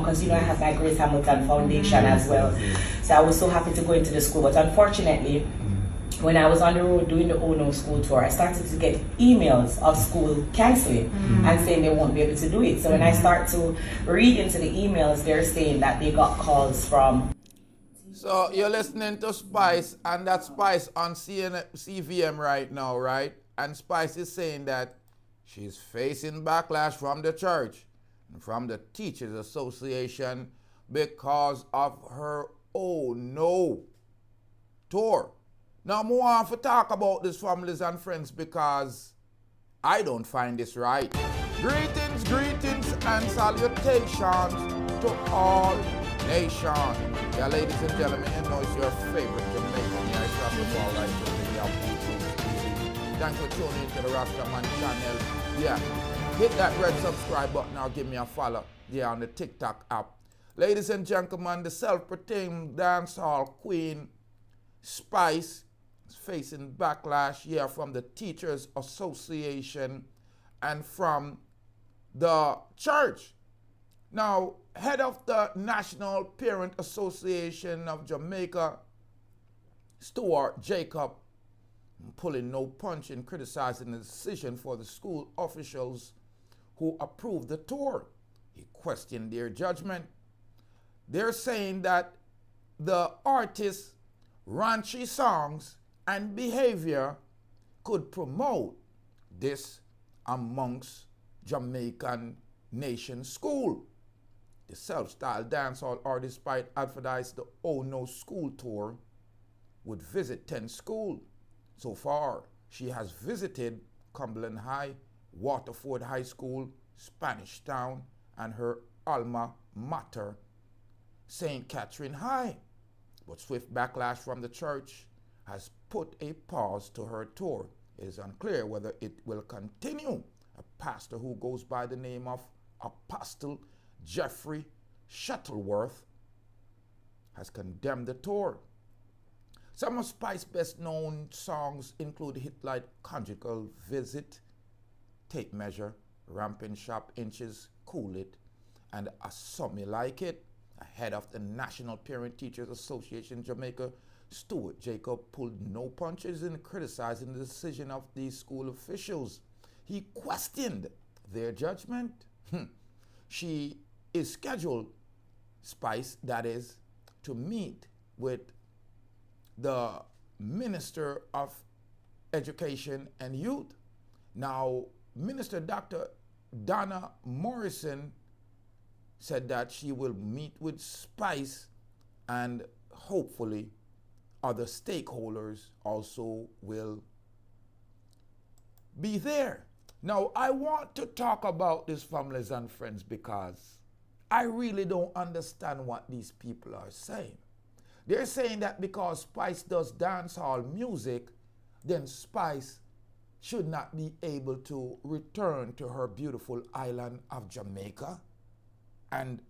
because I have my Grace Hamilton Foundation as well. So I was so happy to go into the school, but unfortunately, when I was on the road doing the Ohhhh No School Tour, I started to get emails of school cancelling and saying they won't be able to do it. So when I start to read into the emails, they're saying that they got calls from... So you're listening to Spice, and that Spice on CVM right now, right? And Spice is saying that she's facing backlash from the church and from the Teachers Association because of her Ohhhh No Tour. Now, I want to talk about this, families and friends, because I don't find this right. Greetings, greetings, and salutations to all nations. Yeah, ladies and gentlemen, you know it's your favorite Jamaican. Yeah, it's Rastafari right. Thanks for tuning into the Rastafari channel. Yeah, hit that red subscribe button or give me a follow. Yeah, on the TikTok app. Ladies and gentlemen, the self-proclaimed dancehall queen, Spice, is facing backlash here from the Teachers Association and from the church. Now, head of the National Parent Association of Jamaica, Stuart Jacob, pulling no punch in criticizing the decision for the school officials who approved the tour. He questioned their judgment. They're saying that the artists' raunchy songs and behavior could promote this amongst Jamaican nation school. The self-styled dancehall artist, despite advertised the Ohhhh No School Tour, would visit 10 schools. So far, she has visited Cumberland High, Waterford High School, Spanish Town, and her alma mater, St. Catherine High. But swift backlash from the church has put a pause to her tour. It is unclear whether it will continue. A pastor who goes by the name of Apostle Jeffrey Shuttleworth has condemned the tour. Some of Spice's best-known songs include hit like Conjugal Visit, Tape Measure, Ramping Sharp Inches, Cool It, and A Some Like It. Ahead of the National Parent Teachers Association Jamaica, Stuart Jacob pulled no punches in criticizing the decision of these school officials. He questioned their judgment. She is scheduled, Spice, that is, to meet with the Minister of Education and Youth. Now, Minister Dr. Donna Morrison said that she will meet with Spice and hopefully other stakeholders also will be there. Now, I want to talk about this, families and friends, because I really don't understand what these people are saying. They're saying that because Spice does dancehall music, then Spice should not be able to return to her beautiful island of Jamaica and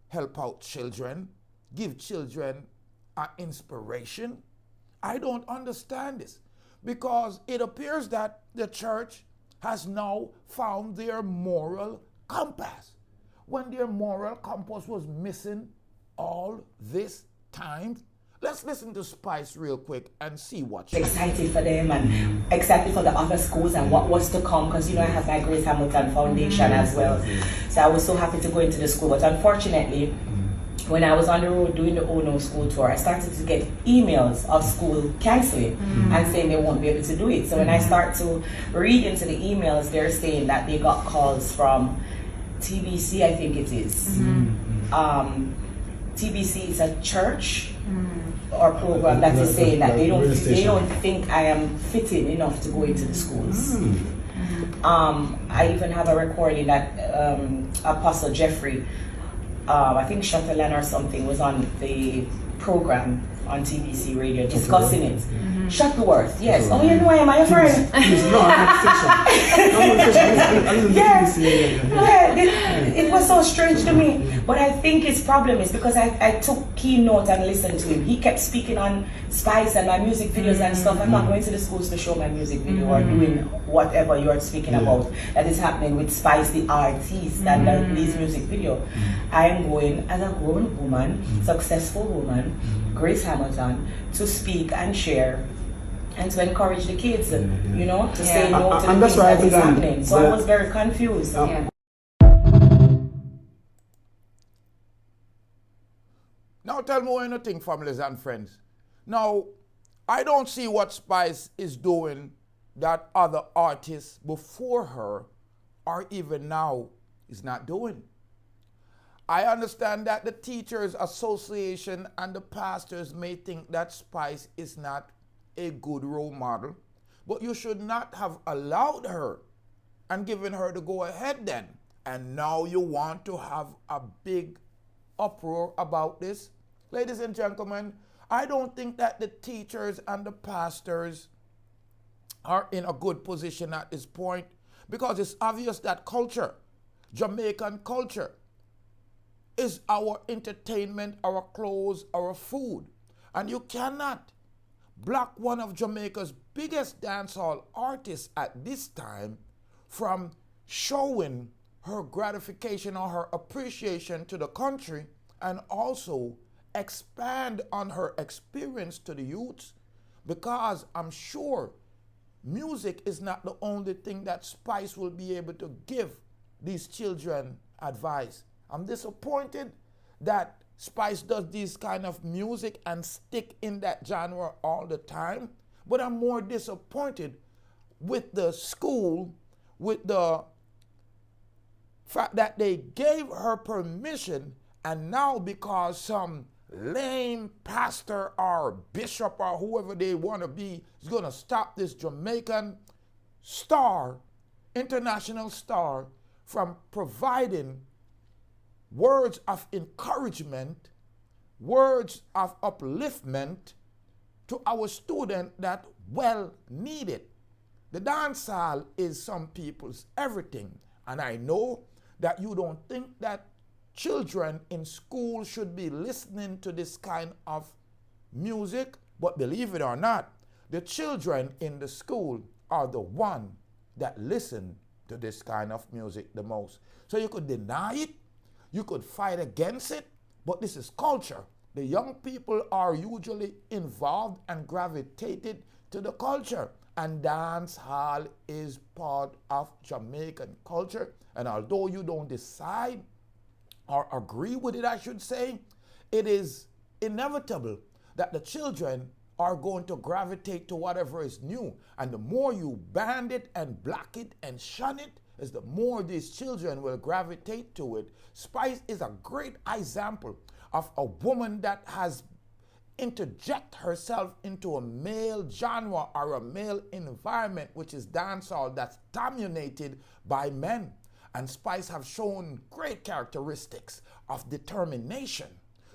help out children, give children an inspiration. I don't understand this, because it appears that the church has now found their moral compass, when their moral compass was missing all this time. Let's listen to Spice real quick and see what she's excited for them and excited for the other schools and what was to come, because I have my Grace Hamilton Foundation as well. So I was so happy to go into the school, but unfortunately, when I was on the road doing the Ohhhh No School Tour, I started to get emails of school cancelling and saying they won't be able to do it. So when I start to read into the emails, they're saying that they got calls from TBC, I think it is. TBC is a church or program that is saying that they don't think I am fitting enough to go into the schools. I even have a recording that Apostle Jeffrey, I think Shuttleworth or something, was on the program on TBC radio discussing it. Shuttleworth, yes. Oh, you know I am, my friend. It was so strange to me. But I think his problem is because I took keynote and listened to him. He kept speaking on Spice and my music videos and stuff. I'm not going to the schools to show my music video or doing whatever you're speaking about that is happening with Spice, the artist, and these music video. I am going as a grown woman, successful woman, Grace Hamilton, to speak and share and to encourage the kids, you know, to say no to the things that is happening. So I was very confused. Now tell me what you think, families and friends. Now, I don't see what Spice is doing that other artists before her or even now is not doing. I understand that the Teachers Association and the pastors may think that Spice is not a good role model, but you should not have allowed her and given her the go ahead then. And now you want to have a big uproar about this? Ladies and gentlemen, I don't think that the teachers and the pastors are in a good position at this point, because it's obvious that culture, Jamaican culture, is our entertainment, our clothes, our food. And you cannot block one of Jamaica's biggest dancehall artists at this time from showing her gratification or her appreciation to the country and also expand on her experience to the youths, because I'm sure music is not the only thing that Spice will be able to give these children advice. I'm disappointed that Spice does this kind of music and stick in that genre all the time, but I'm more disappointed with the school, with the fact that they gave her permission, and now because some lame pastor or bishop or whoever they want to be is going to stop this Jamaican star, international star, from providing words of encouragement, words of upliftment to our student that well need it. The dancehall is some people's everything, and I know that you don't think that children in school should be listening to this kind of music, but believe it or not, the children in the school are the one that listen to this kind of music the most. So you could deny it, you could fight against it, but this is culture. The young people are usually involved and gravitated to the culture, and dance hall is part of Jamaican culture. And although you don't decide or agree with it, I should say, it is inevitable that the children are going to gravitate to whatever is new. And the more you ban it and block it and shun it, is the more these children will gravitate to it. Spice is a great example of a woman that has interject herself into a male genre or a male environment, which is dancehall, that's dominated by men. And Spice have shown great characteristics of determination.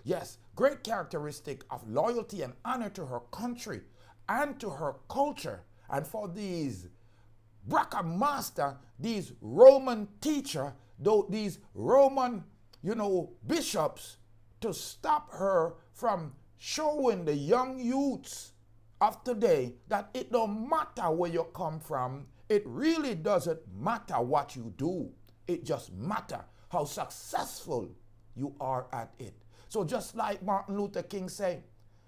Yes, great characteristic of loyalty and honor to her country and to her culture. And for these Braca master, these Roman teacher, though these Roman, bishops, to stop her from showing the young youths of today that it don't matter where you come from. It really doesn't matter what you do. It just matters how successful you are at it. So just like Martin Luther King said,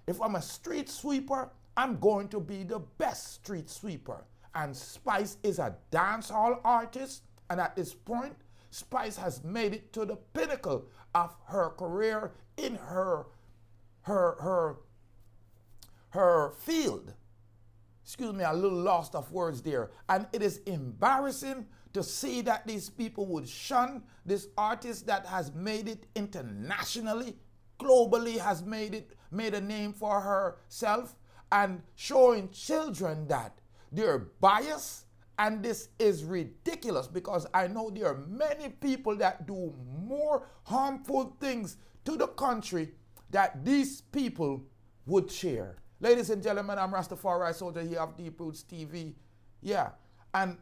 if I'm a street sweeper, I'm going to be the best street sweeper. And Spice is a dancehall artist, and at this point, Spice has made it to the pinnacle of her career in her field. Excuse me, a little lost of words there. And it is embarrassing to see that these people would shun this artist that has made it internationally, globally, has made a name for herself, and showing children that they're biased. And this is ridiculous, because I know there are many people that do more harmful things to the country that these people would cheer. Ladies and gentlemen, I'm Rastafari Soldier here of Deeproots TV. Yeah, and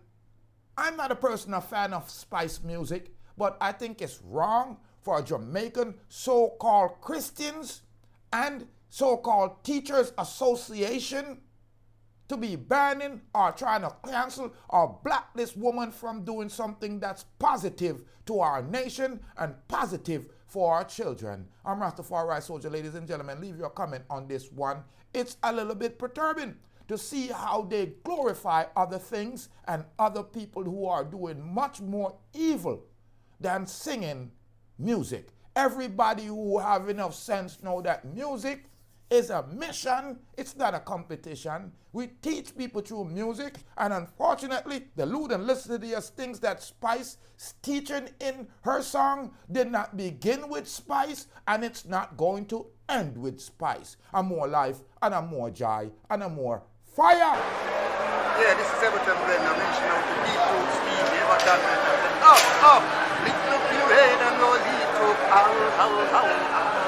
I'm not a fan of spice music, but I think it's wrong for a Jamaican so-called Christians and so-called Teachers Association to be banning or trying to cancel or blacklist women from doing something that's positive to our nation and positive for our children. I'm Rastafari Soldier, ladies and gentlemen. Leave your comment on this one. It's a little bit perturbing to see how they glorify other things and other people who are doing much more evil than singing music. Everybody who have enough sense know that music is a mission. It's not a competition. We teach people through music, and unfortunately, the lewd and lascivious things that Spice is teaching in her song did not begin with Spice, and it's not going to end with Spice. A more life, and a more joy, and a more fire. Yeah, this is Everton Blend. I'm mentioning out the Deeproots TV. Ever done that? Up, lift up your head and go Deeproots. Ow.